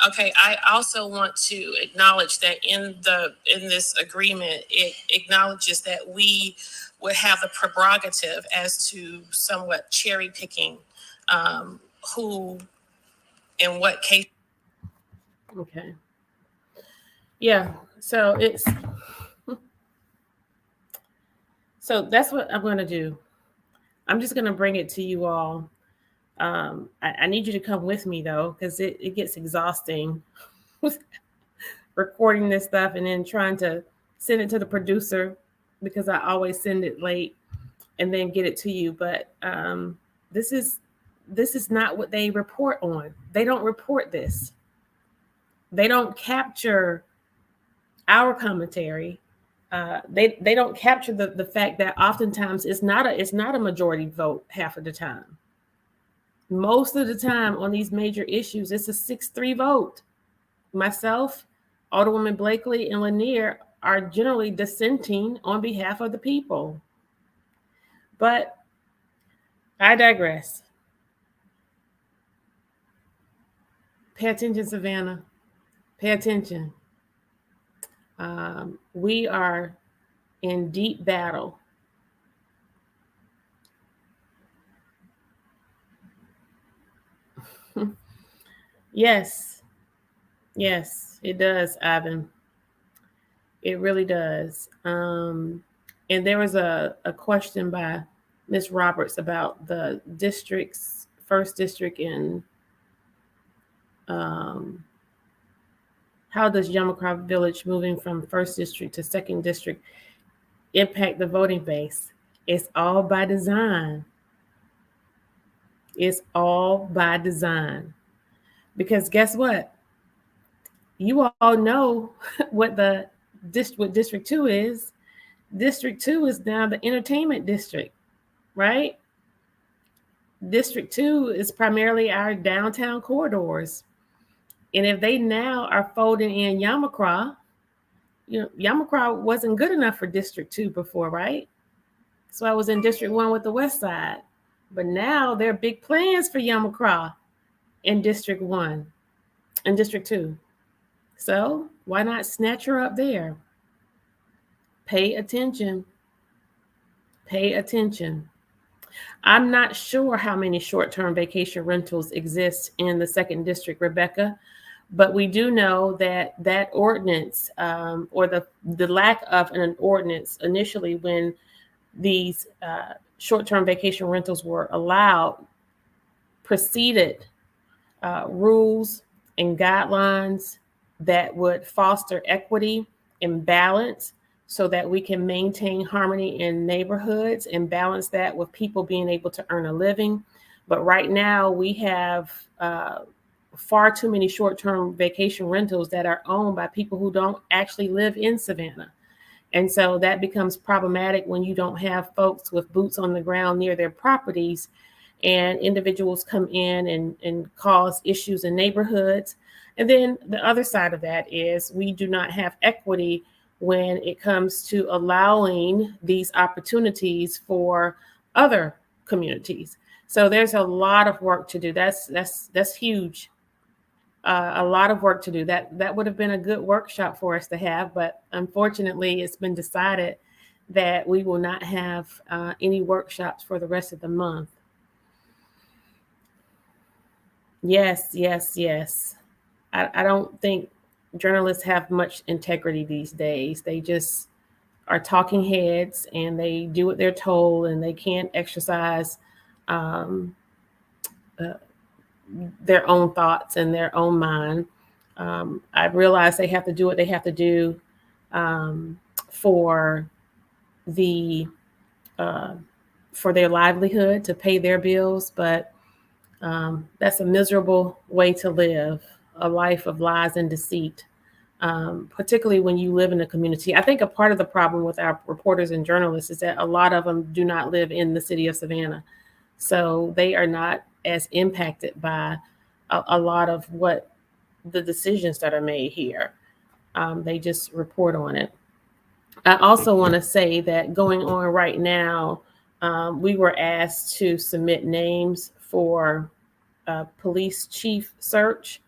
Okay. I also want to acknowledge that in this agreement, it acknowledges that we would have the prerogative as to somewhat cherry picking who in what case. Okay. Yeah. So that's what I'm going to do. I'm just going to bring it to you all. I need you to come with me, though, because it gets exhausting recording this stuff and then trying to send it to the producer, because I always send it late and then get it to you. But this is not what they report on. They don't report this. They don't capture our commentary. They don't capture the fact that oftentimes it's not a majority vote half of the time. Most of the time on these major issues, it's a 6-3 vote. Myself, Alderwoman Blakely, and Lanier are generally dissenting on behalf of the people. But I digress. Pay attention, Savannah. Pay attention. We are in deep battle. Yes, it does, Ivan. It really does. And there was a question by Ms. Roberts about the districts, first district, and how does Yamacraft Village moving from first district to second district impact the voting base? It's all by design. It's all by design. Because guess what? You all know what what District 2 is. District 2 is now the entertainment district, right? District 2 is primarily our downtown corridors. And if they now are folding in Yamakra, Yamakra wasn't good enough for District 2 before, right? So I was in District 1 with the West Side. But now there are big plans for Yamakra in District 1 and District 2. So why not snatch her up there? Pay attention. Pay attention. I'm not sure how many short-term vacation rentals exist in the 2nd District, Rebecca, but we do know that that ordinance or the lack of an ordinance initially when these short-term vacation rentals were allowed preceded rules and guidelines that would foster equity and balance so that we can maintain harmony in neighborhoods and balance that with people being able to earn a living. But right now we have far too many short-term vacation rentals that are owned by people who don't actually live in Savannah. And so that becomes problematic when you don't have folks with boots on the ground near their properties and individuals come in and cause issues in neighborhoods. And then the other side of that is we do not have equity when it comes to allowing these opportunities for other communities. So there's a lot of work to do. That's huge. A lot of work to do. That would have been a good workshop for us to have, but unfortunately, it's been decided that we will not have any workshops for the rest of the month. Yes. I don't think journalists have much integrity these days. They just are talking heads and they do what they're told and they can't exercise their own thoughts and their own mind. I realize they have to do what they have to do for their livelihood, to pay their bills, but that's a miserable way to live, a life of lies and deceit, particularly when you live in a community. I think a part of the problem with our reporters and journalists is that a lot of them do not live in the city of Savannah. So they are not as impacted by a lot of what the decisions that are made here. They just report on it. I also want to say that going on right now, we were asked to submit names for a police chief search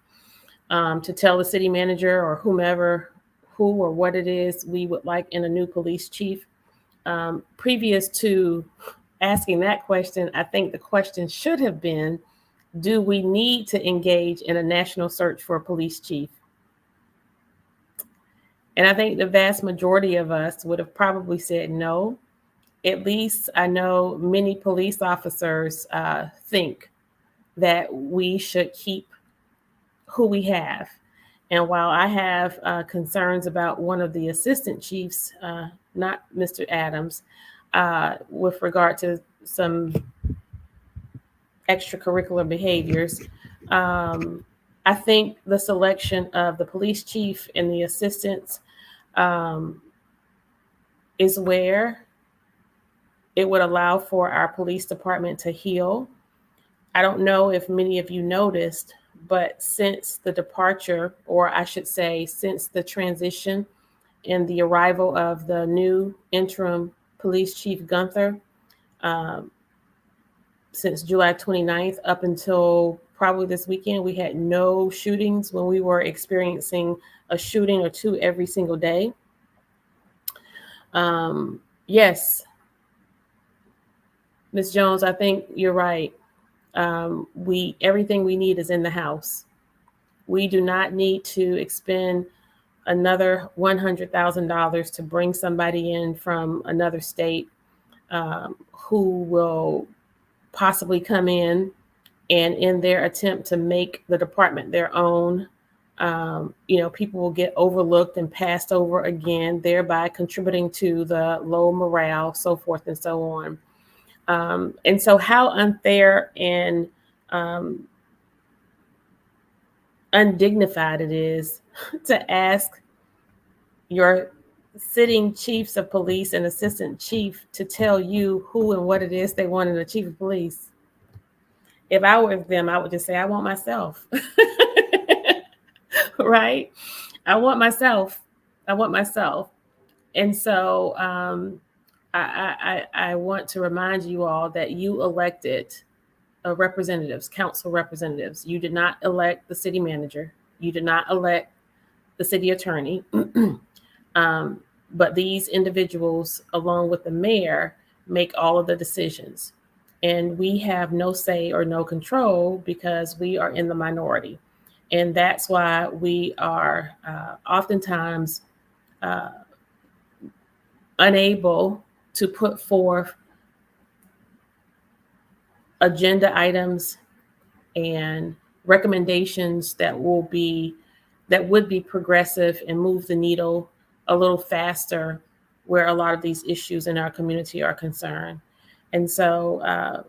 to tell the city manager or whomever who or what it is we would like in a new police chief. Previous to asking that question, I think the question should have been, do we need to engage in a national search for a police chief? And I think the vast majority of us would have probably said no. At least I know many police officers think that we should keep who we have. And while I have concerns about one of the assistant chiefs, not Mr. Adams, with regard to some extracurricular behaviors, I think the selection of the police chief and the assistants is where it would allow for our police department to heal. I don't know if many of you noticed, but since the departure, or I should say, since the transition and the arrival of the new interim police chief Gunther, since July 29th up until probably this weekend, we had no shootings when we were experiencing a shooting or two every single day. Yes, Ms. Jones, I think you're right. Everything we need is in the house. We do not need to expend another $100,000 to bring somebody in from another state who will possibly come in their attempt to make the department their own. People will get overlooked and passed over again, thereby contributing to the low morale, so forth and so on. And so how unfair and undignified it is to ask your sitting chiefs of police and assistant chief to tell you who and what it is they want in a chief of police. If I were them, I would just say, I want myself. Right? I want myself. I want myself. And so I want to remind you all that you elected representatives, council representatives. You did not elect the city manager. You did not elect the city attorney. But these individuals, along with the mayor, make all of the decisions. And we have no say or no control because we are in the minority. And that's why we are oftentimes unable to put forth agenda items and recommendations that would be progressive and move the needle a little faster where a lot of these issues in our community are concerned. And so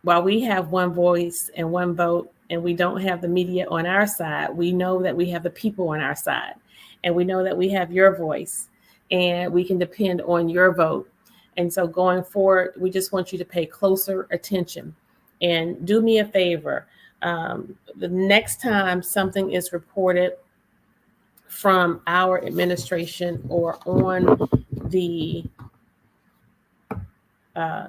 while we have one voice and one vote and we don't have the media on our side, we know that we have the people on our side, and we know that we have your voice and we can depend on your vote. And so going forward, we just want you to pay closer attention and do me a favor. The next time something is reported from our administration or on the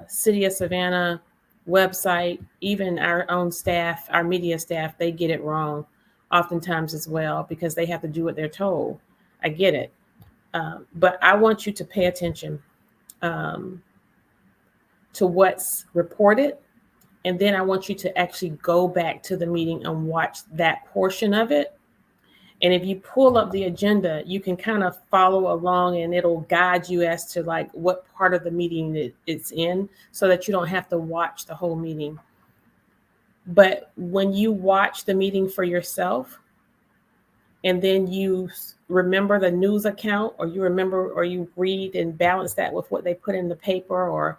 City of Savannah website, even our own staff, our media staff, they get it wrong oftentimes as well because they have to do what they're told. I get it. But I want you to pay attention to what's reported. And then I want you to actually go back to the meeting and watch that portion of it. And if you pull up the agenda, you can kind of follow along and it'll guide you as to like what part of the meeting it's in so that you don't have to watch the whole meeting. But when you watch the meeting for yourself and then you remember the news account or you remember or you read and balance that with what they put in the paper or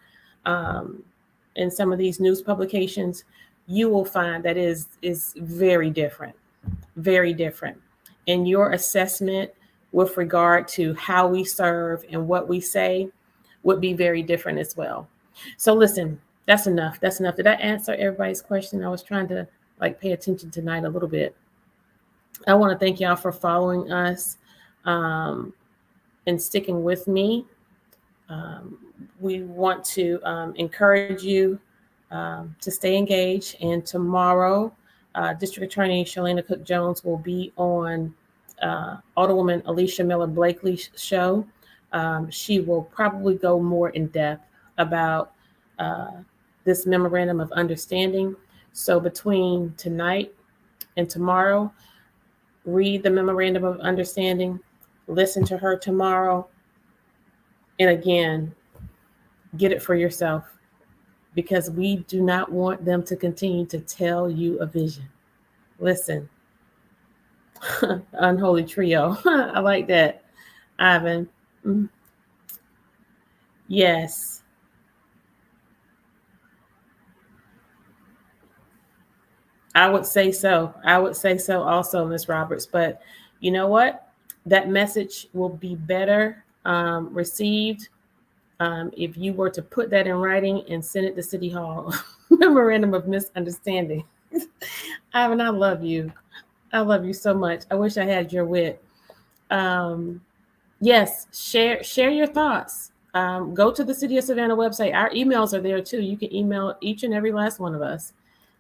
in some of these news publications, you will find that is very different, very different. And your assessment with regard to how we serve and what we say would be very different as well. So listen, that's enough. That's enough. Did I answer everybody's question? I was trying to like pay attention tonight a little bit. I want to thank y'all for following us and sticking with me. We want to encourage you to stay engaged. And tomorrow, District Attorney Shalena Cook-Jones will be on Alderwoman Alicia Miller Blakely's show. She will probably go more in depth about this memorandum of understanding. So between tonight and tomorrow, read the memorandum of understanding, listen to her tomorrow, and again, get it for yourself, because we do not want them to continue to tell you a vision. Listen, unholy trio. I like that, Ivan. Yes. I would say so. I would say so also, Ms. Roberts. But you know what? That message will be better received if you were to put that in writing and send it to City Hall. Memorandum of misunderstanding. Ivan, I love you. I love you so much. I wish I had your wit. Yes, share your thoughts. Go to the City of Savannah website. Our emails are there too. You can email each and every last one of us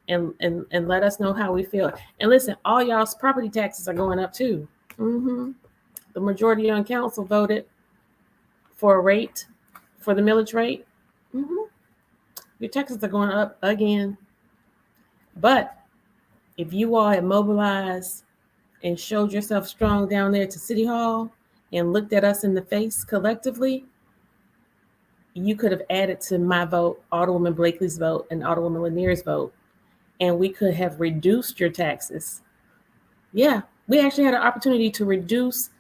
and let us know how we feel. And listen, all y'all's property taxes are going up too. The majority on council voted for a rate, for the millage rate. Your taxes are going up again. But if you all had mobilized and showed yourself strong down there to City Hall and looked at us in the face collectively, you could have added to my vote, Alderwoman Blakely's vote, and Alderwoman Lanier's vote, and we could have reduced your taxes. Yeah, we actually had an opportunity to reduce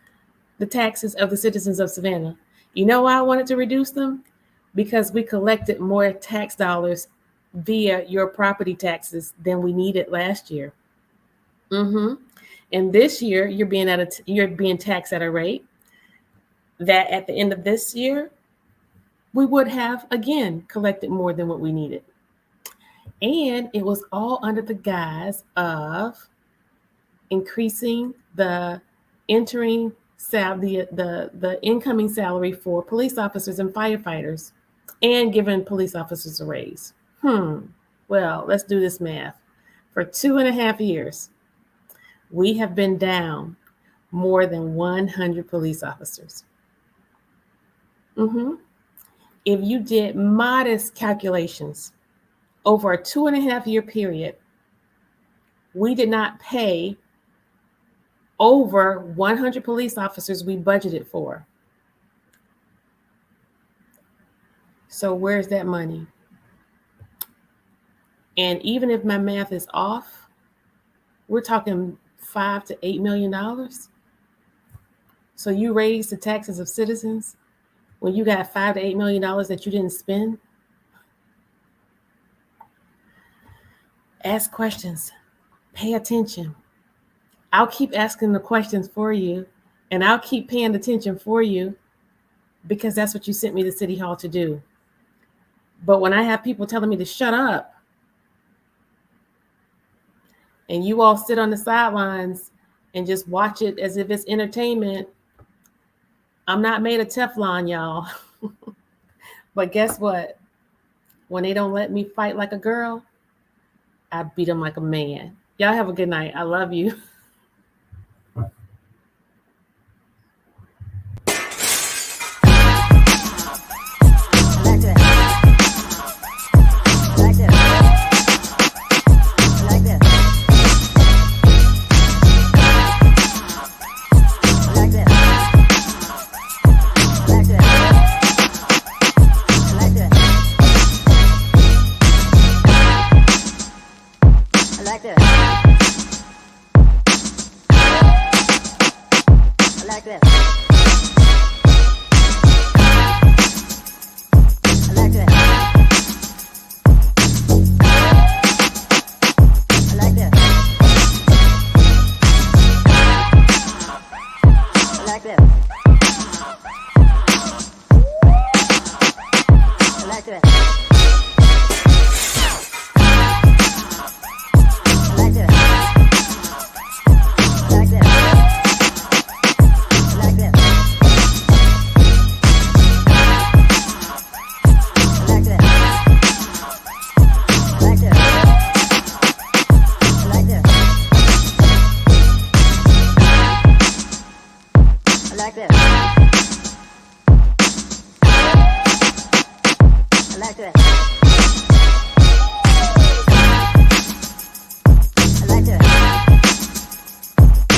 the taxes of the citizens of Savannah. You know why I wanted to reduce them? Because we collected more tax dollars via your property taxes than we needed last year. Mm-hmm. And this year, you're being taxed at a rate that at the end of this year, we would have again collected more than what we needed. And it was all under the guise of increasing the entering the incoming salary for police officers and firefighters and giving police officers a raise. Well, let's do this math. For 2.5 years, we have been down more than 100 police officers. If you did modest calculations over a 2.5 year period, we did not pay over 100 police officers we budgeted for. So where's that money? And even if my math is off, we're talking $5 to $8 million. So you raise the taxes of citizens when you got $5 to $8 million that you didn't spend? Ask questions. Pay attention. I'll keep asking the questions for you, and I'll keep paying attention for you because that's what you sent me to City Hall to do. But when I have people telling me to shut up, and you all sit on the sidelines and just watch it as if it's entertainment, I'm not made of Teflon, y'all. But guess what? When they don't let me fight like a girl, I beat them like a man. Y'all have a good night. I love you. like that.